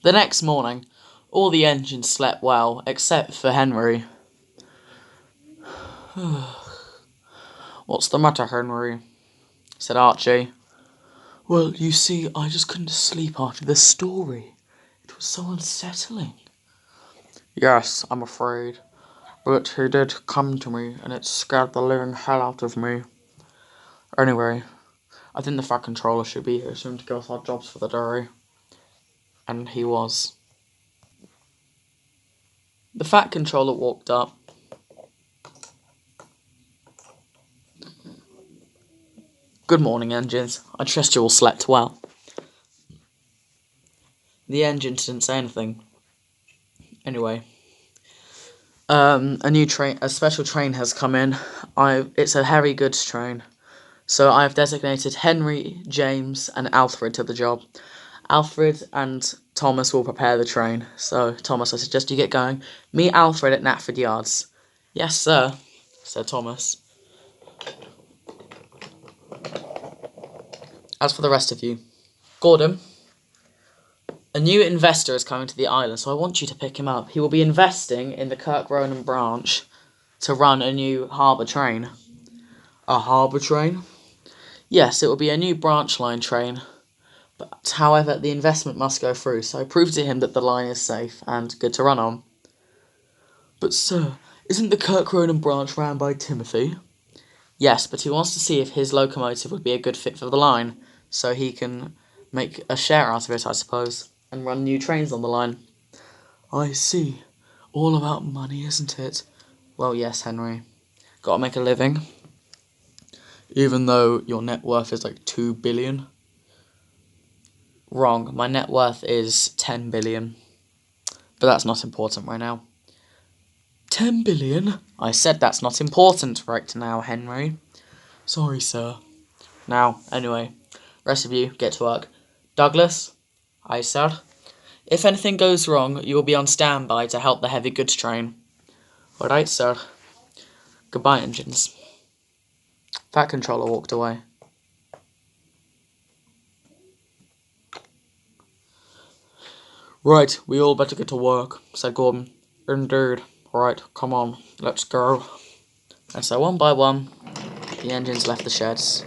The next morning, all the engines slept well, except for Henry. "What's the matter, Henry?" said Archie. "Well, you see, I just couldn't sleep after the story. It was so unsettling." "Yes, I'm afraid. But he did come to me, and it scared the living hell out of me. Anyway, I think the Fat Controller should be here soon to give us our jobs for the day." And he was. The Fat Controller walked up. "Good morning, engines. I trust you all slept well." The engines didn't say anything. Anyway, a special train has come in. It's a heavy goods train. So I have designated Henry, James, and Alfred to the job. Alfred and Thomas will prepare the train. So, Thomas, I suggest you get going. Meet Alfred at Knapford Yards. "Yes, sir," said Thomas. "As for the rest of you, Gordon, a new investor is coming to the island, so I want you to pick him up. He will be investing in the Kirk Ronan branch to run a new harbour train." "A harbour train?" "Yes, it will be a new branch line train. But, however, the investment must go through, so prove to him that the line is safe and good to run on." "But, sir, isn't the Kirk Ronan branch ran by Timothy?" "Yes, but he wants to see if his locomotive would be a good fit for the line, so he can make a share out of it, I suppose, and run new trains on the line." "I see. All about money, isn't it?" "Well, yes, Henry. Gotta make a living." "Even though your net worth is like 2 billion? "Wrong. My net worth is 10 billion. But that's not important right now." 10 billion? "I said that's not important right now, Henry." "Sorry, sir." "Now, anyway, rest of you, get to work. Douglas?" "Aye, sir." "If anything goes wrong, you will be on standby to help the heavy goods train." "All right, sir." "Goodbye, engines." Fat Controller walked away. "Right, we all better get to work," said Gordon. "Indeed. Right, come on, let's go." And so one by one, the engines left the sheds.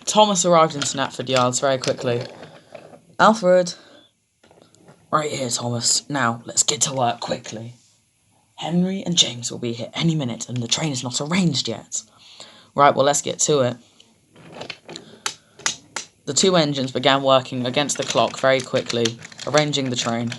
Thomas arrived in Knapford Yards very quickly. "Alfred." "Right here, Thomas. Now, let's get to work quickly. Henry and James will be here any minute, and the train is not arranged yet." "Right, well, let's get to it." The two engines began working against the clock very quickly, arranging the train.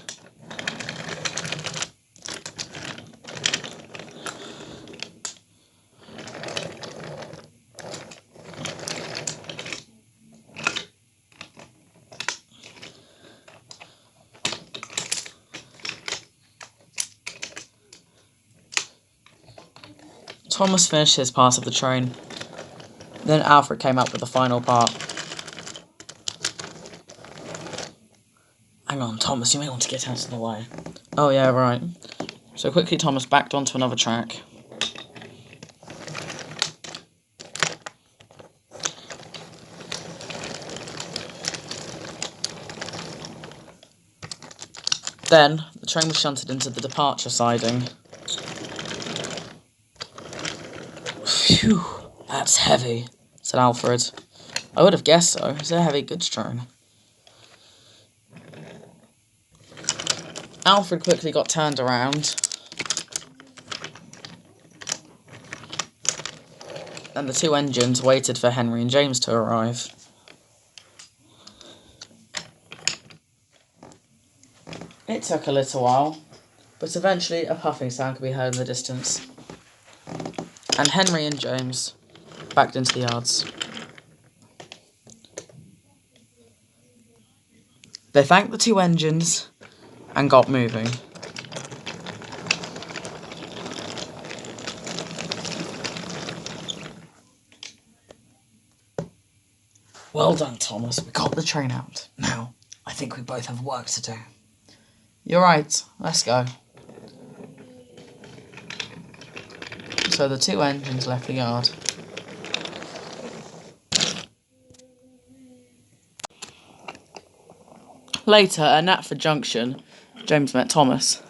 Thomas finished his part of the train. Then Alfred came up with the final part. "Hang on, Thomas, you may want to get out of the way." "Oh, yeah, right." So quickly Thomas backed onto another track. Then, the train was shunted into the departure siding. "Phew, that's heavy," said Alfred. "I would have guessed so. It's a heavy goods train." Alfred quickly got turned around, and the two engines waited for Henry and James to arrive. It took a little while, but eventually a puffing sound could be heard in the distance, and Henry and James backed into the yards. They thanked the two engines and got moving. Well done, Thomas. We got the train out. Now, I think we both have work to do. You're right. Let's go. So the two engines left the yard. Later, at Knapford Junction, James met Thomas.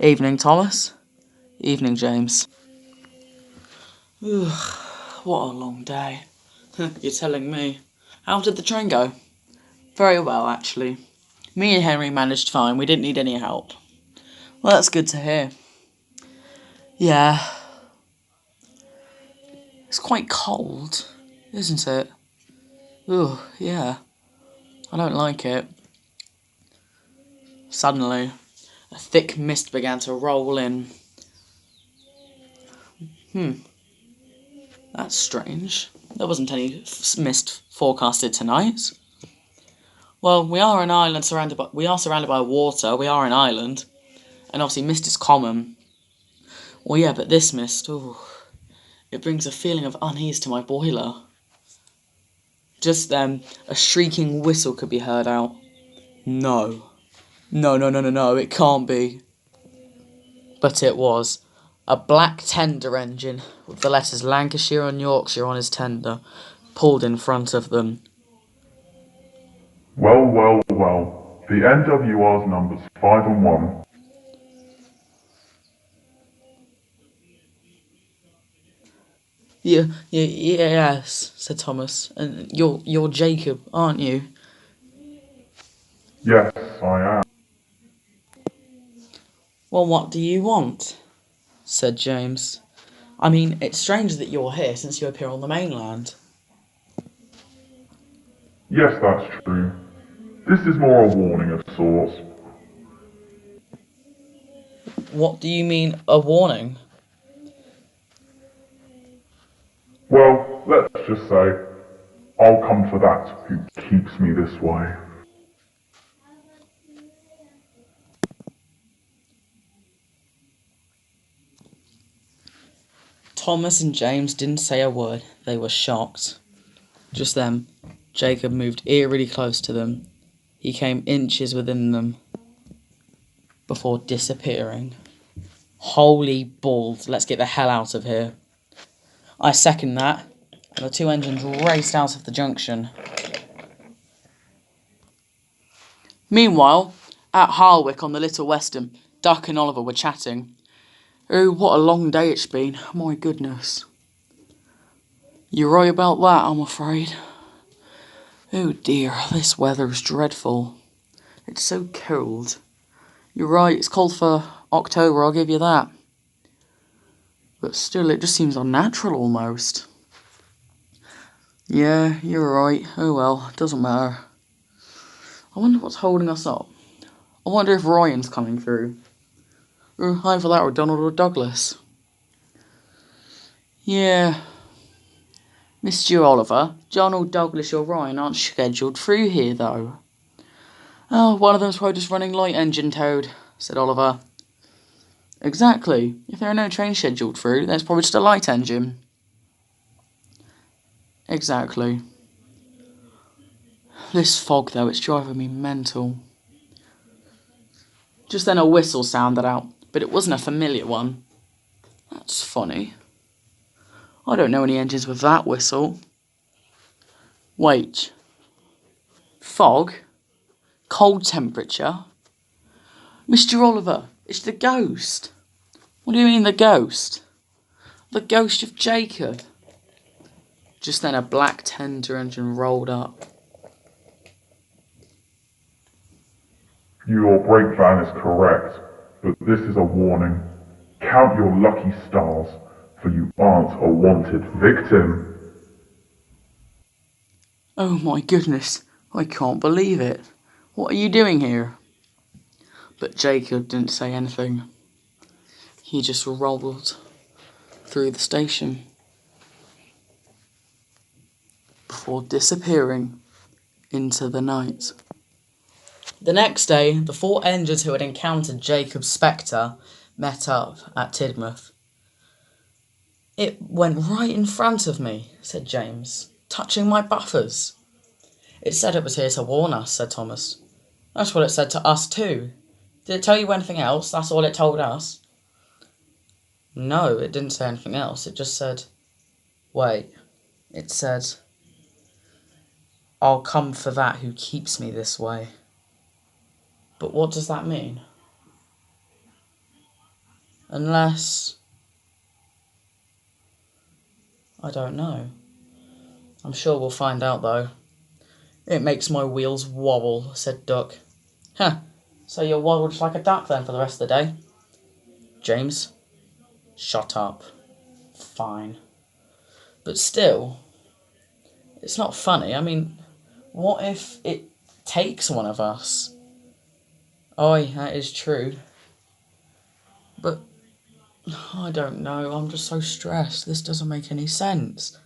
Evening, Thomas. Evening, James. Ugh, what a long day. You're telling me. How did the train go? Very well, actually. Me and Henry managed fine. We didn't need any help. Well, that's good to hear. Yeah. It's quite cold, isn't it? Ugh, yeah. I don't like it. Suddenly, a thick mist began to roll in. That's strange. There wasn't any mist forecasted tonight. Well, we are surrounded by water. We are an island, and obviously mist is common. Well, yeah, but this mist, ooh, it brings a feeling of unease to my boiler. Just then, a shrieking whistle could be heard out. No. No, it can't be. But it was. A black tender engine, with the letters Lancashire and Yorkshire on his tender, pulled in front of them. Well, well, well. The NWR's numbers 5 and 1. Yes, said Thomas. And you're Jacob, aren't you? Yes, I am. Well, what do you want? Said James. I mean, it's strange that you're here since you appear on the mainland. Yes, that's true. This is more a warning of sorts. What do you mean, a warning? Well, let's just say, I'll come for that who keeps me this way. Thomas and James didn't say a word. They were shocked. Just then, Jacob moved eerily close to them. He came inches within them before disappearing. Holy balls, let's get the hell out of here. I second that, and the two engines raced out of the junction. Meanwhile, at Harwick on the Little Western, Duck and Oliver were chatting. Oh, what a long day it's been, my goodness. You're right about that, I'm afraid. Oh dear, this weather's dreadful. It's so cold. You're right, it's cold for October, I'll give you that. But still, it just seems unnatural almost. Yeah, you're right. Oh well, doesn't matter. I wonder what's holding us up. I wonder if Ryan's coming through. Either that or Donald or Douglas. Yeah. Mr. Oliver, Donald, Douglas or Ryan aren't scheduled through here though. Oh, one of them's probably just running light engine, Toad, said Oliver. Exactly. If there are no trains scheduled through, then it's probably just a light engine. Exactly. This fog, though, it's driving me mental. Just then a whistle sounded out, but it wasn't a familiar one. That's funny. I don't know any engines with that whistle. Wait. Fog? Cold temperature? Mr. Oliver, it's the ghost. What do you mean the ghost? The ghost of Jacob. Just then a black tender engine rolled up. Your brake van is correct, but this is a warning. Count your lucky stars, for you aren't a wanted victim. Oh my goodness, I can't believe it. What are you doing here? But Jacob didn't say anything. He just rolled through the station before disappearing into the night. The next day, the 4 engines who had encountered Jacob Spectre met up at Tidmouth. "It went right in front of me," said James, "touching my buffers." "It said it was here to warn us," said Thomas. "That's what it said to us too. Did it tell you anything else? That's all it told us." "No, it didn't say anything else. It just said... Wait. It said... I'll come for that who keeps me this way." But what does that mean? Unless... I don't know. I'm sure we'll find out, though. "It makes my wheels wobble," said Duck. "Huh, so you'll waddle just like a duck then for the rest of the day?" "James, shut up." "Fine. But still, it's not funny. I mean, what if it takes one of us?" "Oi, that is true. But I don't know, I'm just so stressed. This doesn't make any sense."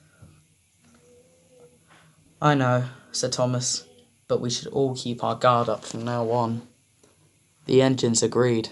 "I know," said Thomas, "but we should all keep our guard up from now on." The engines agreed.